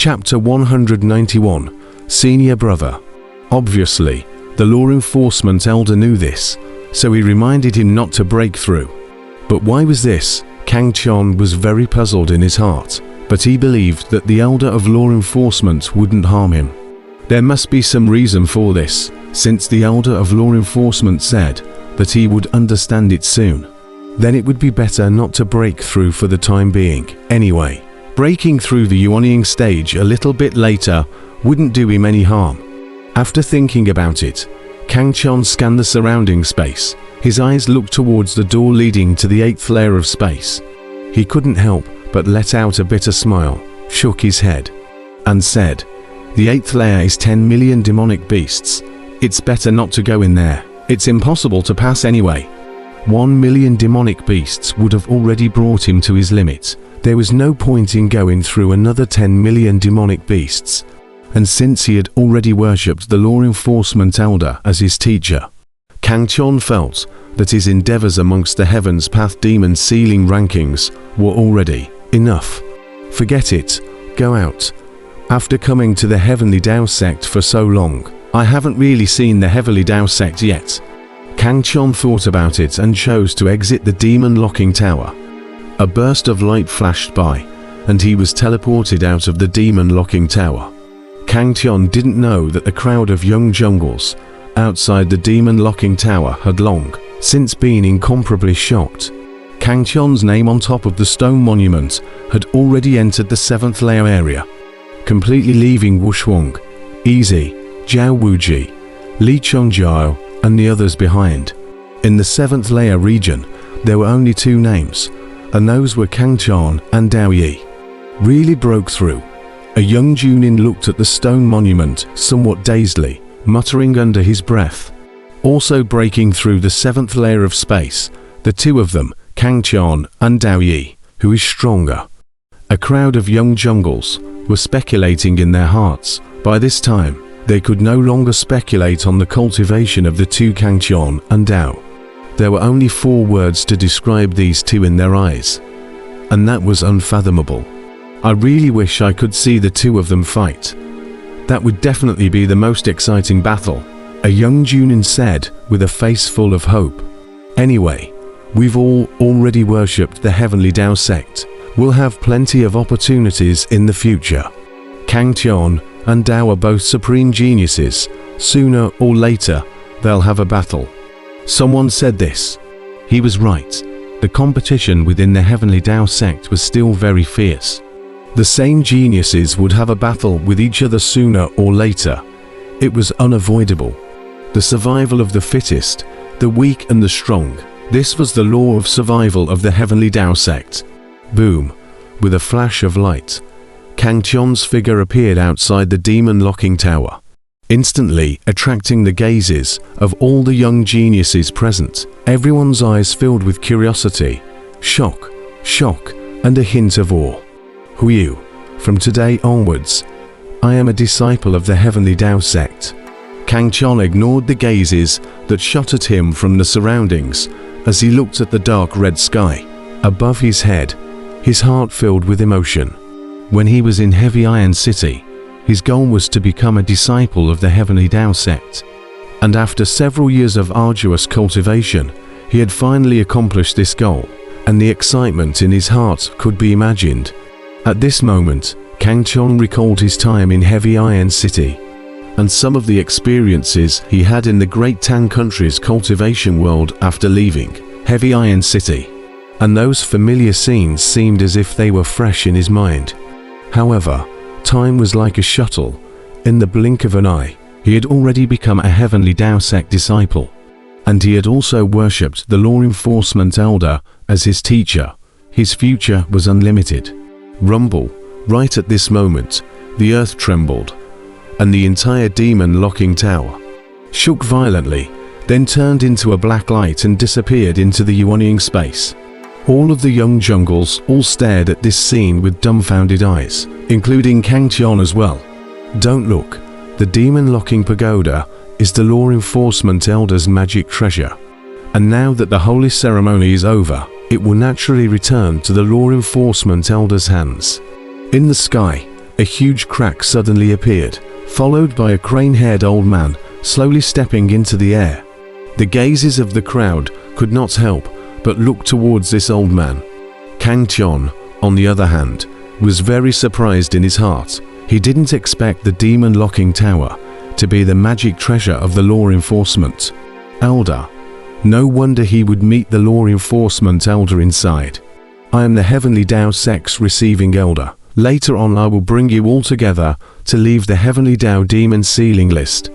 Chapter 191, Senior Brother. Obviously, the law enforcement elder knew this, so he reminded him not to break through. But why was this? Kang Chon was very puzzled in his heart, but he believed that the elder of law enforcement wouldn't harm him. There must be some reason for this, since the elder of law enforcement said that he would understand it soon. Then it would be better not to break through for the time being. Anyway, breaking through the yuanying stage a little bit later wouldn't do him any harm. After thinking about it, Kang Chon scanned the surrounding space. His eyes looked towards the door leading to the 8th layer of space. He couldn't help but let out a bitter smile, shook his head, and said, "The 8th layer is 10 million demonic beasts. It's better not to go in there. It's impossible to pass anyway." 1 million demonic beasts would have already brought him to his limit. There was no point in going through another 10 million demonic beasts. And since he had already worshipped the law enforcement elder as his teacher, Kang Chon felt that his endeavors amongst the Heavens Path demon ceiling rankings were already enough. Forget it, go out. After coming to the Heavenly Dao sect for so long, I haven't really seen the Heavenly Dao sect yet. Kang Chon thought about it and chose to exit the demon locking tower. A burst of light flashed by, and he was teleported out of the demon locking tower. Kang Chon didn't know that the crowd of young jungles outside the demon locking tower had long since been incomparably shocked. Kang Chon's name on top of the stone monument had already entered the 7th layer area, completely leaving Wuxia, Easy, Zhao Wuji, Li Chongjiao, and the others behind. In the 7th layer region, there were only 2 names, and those were Kang Chon and Dao Yi. Really broke through. A young Junin looked at the stone monument somewhat dazedly, muttering under his breath. Also breaking through the 7th layer of space, the 2 of them, Kang Chon and Dao Yi, who is stronger. A crowd of young jungles were speculating in their hearts. By this time, they could no longer speculate on the cultivation of the 2 Kang Chon and Dao. There were only 4 words to describe these 2 in their eyes, and that was unfathomable. I really wish I could see the 2 of them fight. That would definitely be the most exciting battle, a young Junin said with a face full of hope. Anyway, we've all already worshipped the Heavenly Dao sect. We'll have plenty of opportunities in the future. Kang Chon and Dao are both supreme geniuses. Sooner or later, they'll have a battle. Someone said this. He was right. The competition within the Heavenly Dao sect was still very fierce. The same geniuses would have a battle with each other sooner or later. It was unavoidable. The survival of the fittest, the weak and the strong. This was the law of survival of the Heavenly Dao sect. Boom. With a flash of light, Kang Chon's figure appeared outside the demon locking tower, instantly attracting the gazes of all the young geniuses present. Everyone's eyes filled with curiosity, shock, and a hint of awe. Huiyu, from today onwards, I am a disciple of the Heavenly Dao sect. Kang Chon ignored the gazes that shot at him from the surroundings as he looked at the dark red sky above his head, his heart filled with emotion. When he was in Heavy Iron City, his goal was to become a disciple of the Heavenly Dao sect. And after several years of arduous cultivation, he had finally accomplished this goal, and the excitement in his heart could be imagined. At this moment, Kang Chon recalled his time in Heavy Iron City, and some of the experiences he had in the Great Tang country's cultivation world after leaving Heavy Iron City. And those familiar scenes seemed as if they were fresh in his mind. However, time was like a shuttle. In the blink of an eye, he had already become a Heavenly Dao sect disciple. And he had also worshipped the law enforcement elder as his teacher. His future was unlimited. Rumble. Right at this moment, the earth trembled, and the entire demon locking tower shook violently, then turned into a black light and disappeared into the yuanying space. All of the young jungles all stared at this scene with dumbfounded eyes, including Kang Chon as well. Don't look. The demon locking pagoda is the law enforcement elder's magic treasure. And now that the holy ceremony is over, it will naturally return to the law enforcement elder's hands. In the sky, a a huge crack suddenly appeared, followed by a crane-haired old man slowly stepping into the air. The gazes of the crowd could not help but look towards this old man. Kang Chon, on the other hand, was very surprised in his heart. He didn't expect the demon-locking tower to be the magic treasure of the law enforcement elder. No wonder he would meet the law enforcement elder inside. I am the Heavenly Tao Sect's receiving elder. Later on I will bring you all together to leave the Heavenly Tao demon sealing list.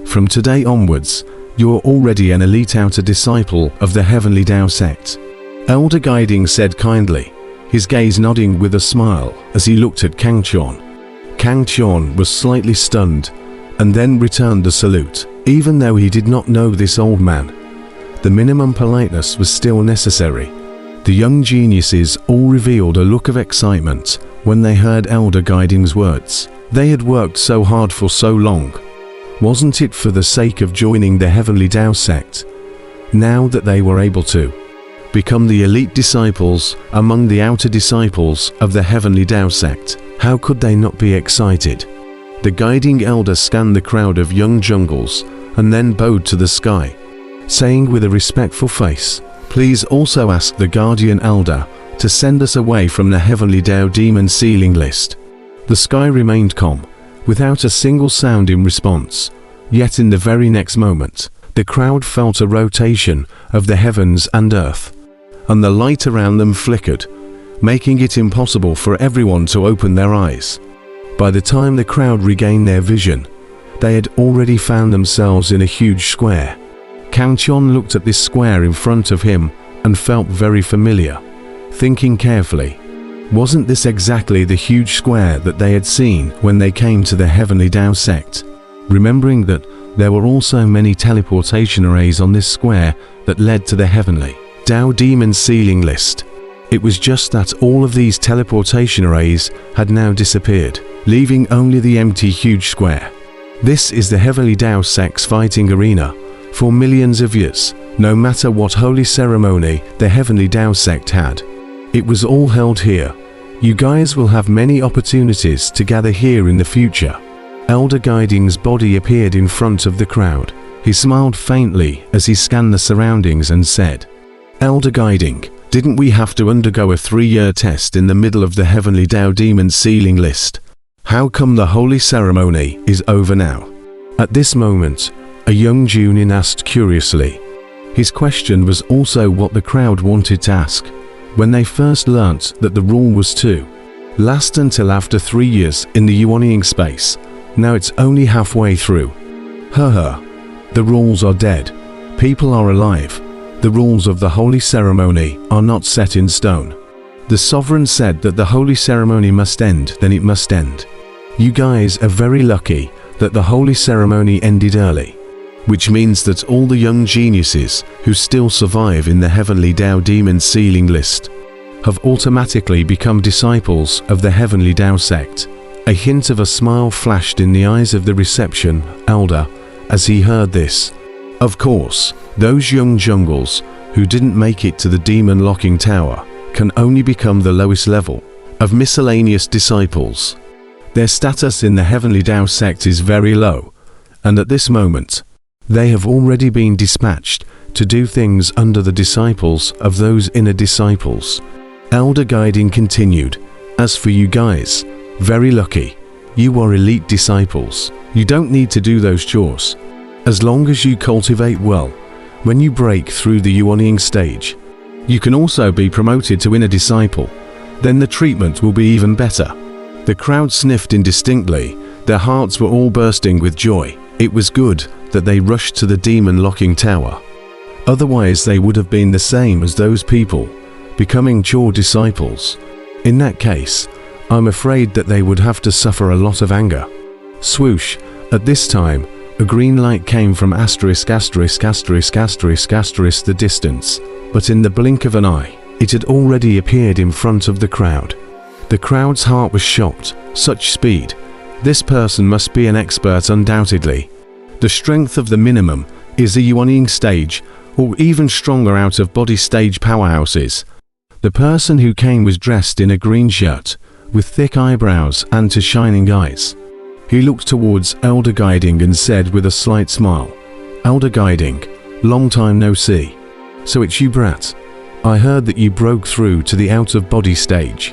From today onwards, you are already an elite outer disciple of the Heavenly Tao Sect. Elder Guiding said kindly, his gaze nodding with a smile as he looked at Kang Chon. Kang Chon was slightly stunned and then returned the salute. Even though he did not know this old man, the minimum politeness was still necessary. The young geniuses all revealed a look of excitement when they heard Elder Guiding's words. They had worked so hard for so long. Wasn't it for the sake of joining the Heavenly Tao Sect? Now that they were able to become the elite disciples among the outer disciples of the Heavenly Tao Sect, how could they not be excited? The guiding elder scanned the crowd of young jungles and then bowed to the sky, saying with a respectful face, "Please also ask the guardian elder to send us away from the Heavenly Tao demon sealing list." The sky remained calm, without a single sound in response. Yet in the very next moment, the crowd felt a rotation of the heavens and earth, and the light around them flickered, making it impossible for everyone to open their eyes. By the time the crowd regained their vision, they had already found themselves in a huge square. Kang Chon looked at this square in front of him and felt very familiar. Thinking carefully, wasn't this exactly the huge square that they had seen when they came to the Heavenly Tao Sect? Remembering that there were also many teleportation arrays on this square that led to the Heavenly Tao demon sealing list. It was just that all of these teleportation arrays had now disappeared, leaving only the empty huge square. This is the Heavenly Tao Sect's fighting arena. For millions of years, no matter what holy ceremony the Heavenly Tao Sect had, it was all held here. You guys will have many opportunities to gather here in the future. Elder Guiding's body appeared in front of the crowd. He smiled faintly as he scanned the surroundings and said, "Elder Guiding, didn't we have to undergo a 3-year test in the middle of the Heavenly Tao demon sealing list? How come the holy ceremony is over now?" At this moment, a young Junin asked curiously. His question was also what the crowd wanted to ask when they first learnt that the rule was to last until after 3 years in the Yuanying space. Now it's only halfway through. The rules are dead. People are alive. The rules of the holy ceremony are not set in stone. The sovereign said that the holy ceremony must end, then it must end. You guys are very lucky that the holy ceremony ended early, which means that all the young geniuses who still survive in the Heavenly Tao demon sealing list have automatically become disciples of the Heavenly Tao Sect. A hint of a smile flashed in the eyes of the reception elder as he heard this. Of course, those young jungles who didn't make it to the demon locking tower can only become the lowest level of miscellaneous disciples. Their status in the Heavenly Tao Sect is very low, and at this moment, they have already been dispatched to do things under the disciples of those inner disciples. Elder Guiding continued, "As for you guys, very lucky. You are elite disciples. You don't need to do those chores. As long as you cultivate well, when you break through the Yuanying stage, you can also be promoted to inner disciple. Then the treatment will be even better." The crowd sniffed indistinctly. Their hearts were all bursting with joy. It was good that they rushed to the demon locking tower. Otherwise they would have been the same as those people, becoming chore disciples. In that case, I'm afraid that they would have to suffer a lot of anger. Swoosh! At this time, a green light came from the distance, but in the blink of an eye, it had already appeared in front of the crowd. The crowd's heart was shocked. Such speed! This person must be an expert undoubtedly. The strength of the minimum is the Yuanying stage, or even stronger out-of-body stage powerhouses. The person who came was dressed in a green shirt, with thick eyebrows and to shining eyes. He looked towards Elder Guiding and said with a slight smile, "Elder Guiding, long time no see. So it's you, brat. I heard that you broke through to the out-of-body stage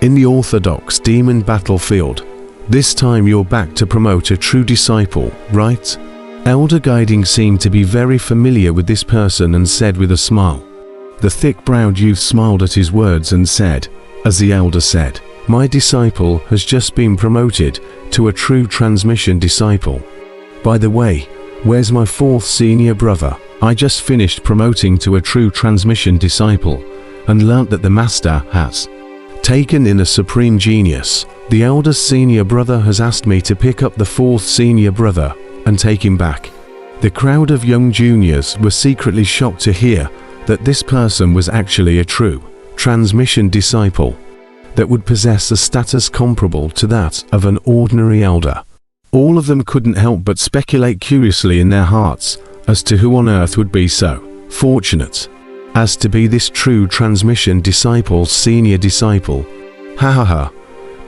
in the Orthodox demon battlefield. This time you're back to promote a true disciple, right?" Elder Guiding seemed to be very familiar with this person and said with a smile. The thick-browed youth smiled at his words and said, as the elder said, "My disciple has just been promoted to a true transmission disciple. By the way, where's my fourth senior brother? I just finished promoting to a true transmission disciple and learnt that the master has taken in a supreme genius. The elder's senior brother has asked me to pick up the fourth senior brother and take him back." The crowd of young juniors were secretly shocked to hear that this person was actually a true transmission disciple that would possess a status comparable to that of an ordinary elder. All of them couldn't help but speculate curiously in their hearts as to who on earth would be so fortunate as to be this true transmission disciple's senior disciple. Ha ha ha,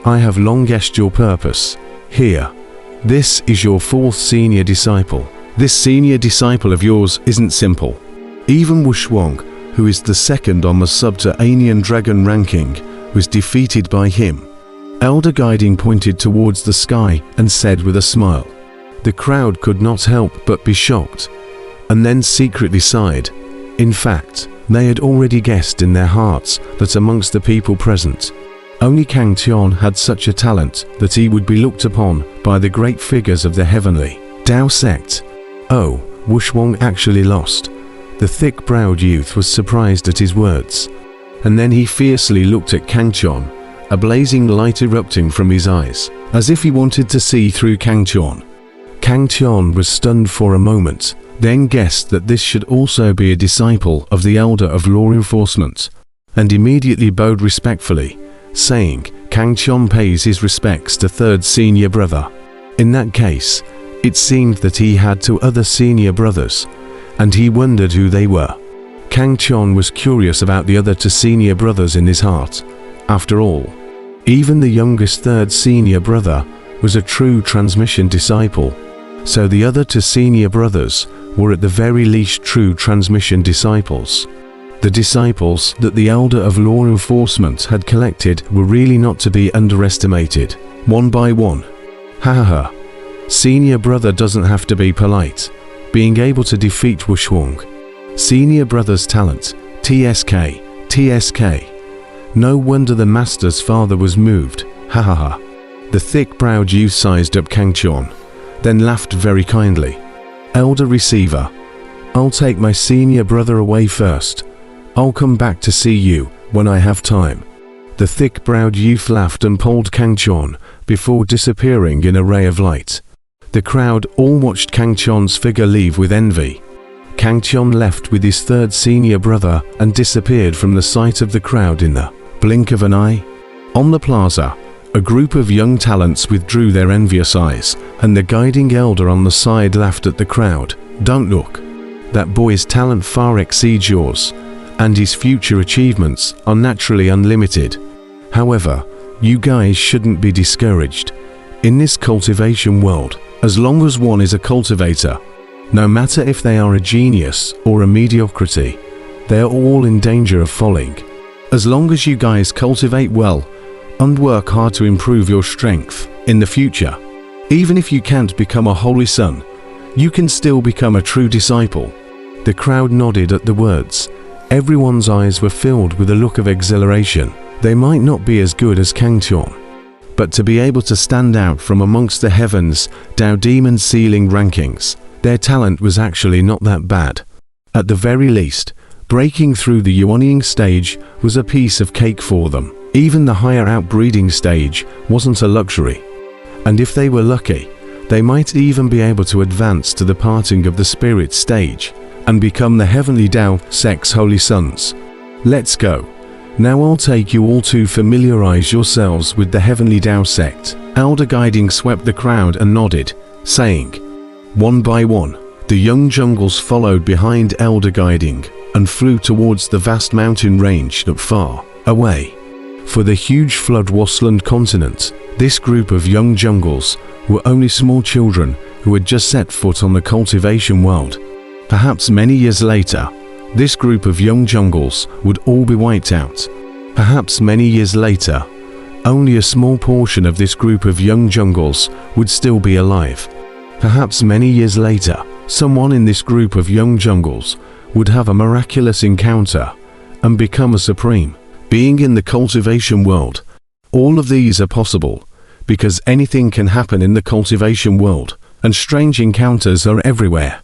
I have long guessed your purpose. Here, this is your fourth senior disciple. This senior disciple of yours isn't simple. Even Wuxia, who is the second on the subterranean dragon ranking, was defeated by him. Elder Guiding pointed towards the sky and said with a smile. The crowd could not help but be shocked, and then secretly sighed. In fact, they had already guessed in their hearts that amongst the people present, only Kang Tian had such a talent that he would be looked upon by the great figures of the heavenly Tao sect. Oh, Wuxia actually lost. The thick-browed youth was surprised at his words, and then he fiercely looked at Kang Tian, a blazing light erupting from his eyes, as if he wanted to see through Kang Tian. Kang Tian was stunned for a moment, then guessed that this should also be a disciple of the Elder of Law Enforcement, and immediately bowed respectfully, saying, "Kang Tian pays his respects to third senior brother." In that case, it seemed that he had two other senior brothers, and he wondered who they were. Kang Tian was curious about the other two senior brothers in his heart. After all, even the youngest third senior brother was a true transmission disciple, so the other two senior brothers were at the very least true transmission disciples. The disciples that the Elder of Law Enforcement had collected were really not to be underestimated, one by one. Ha ha ha. Senior brother doesn't have to be polite. Being able to defeat Wuxia. Senior brother's talent, TSK, TSK. No wonder the master's father was moved, ha ha ha. The thick-browed youth sized up Kang Tian, then laughed very kindly. Elder receiver, I'll take my senior brother away first. I'll come back to see you when I have time. The thick-browed youth laughed and pulled Kang Tian before disappearing in a ray of light. The crowd all watched Kang Tian's figure leave with envy. Kang Tian left with his third senior brother and disappeared from the sight of the crowd in the blink of an eye. On the plaza, a group of young talents withdrew their envious eyes, and the guiding elder on the side laughed at the crowd. Don't look. That boy's talent far exceeds yours, and his future achievements are naturally unlimited. However, you guys shouldn't be discouraged. In this cultivation world, as long as one is a cultivator, no matter if they are a genius or a mediocrity, they are all in danger of falling. As long as you guys cultivate well and work hard to improve your strength in the future, even if you can't become a holy son, you can still become a true disciple. The crowd nodded at the words. Everyone's eyes were filled with a look of exhilaration. They might not be as good as Kang Tian, but to be able to stand out from amongst the heavens' Tao demon ceiling rankings, their talent was actually not that bad. At the very least, breaking through the yuanying stage was a piece of cake for them. Even the higher outbreeding stage wasn't a luxury. And if they were lucky, they might even be able to advance to the parting of the spirit stage and become the heavenly Tao sect's holy sons. Let's go. Now I'll take you all to familiarize yourselves with the heavenly Tao sect. Elder Guiding swept the crowd and nodded, saying, one by one, the young jungles followed behind Elder Guiding and flew towards the vast mountain range not far away. For the huge flood wasteland continent, this group of young jungles were only small children who had just set foot on the cultivation world. Perhaps many years later, this group of young jungles would all be wiped out. Perhaps many years later, only a small portion of this group of young jungles would still be alive. Perhaps many years later, someone in this group of young jungles would have a miraculous encounter and become a supreme being in the cultivation world. All of these are possible because anything can happen in the cultivation world, and strange encounters are everywhere.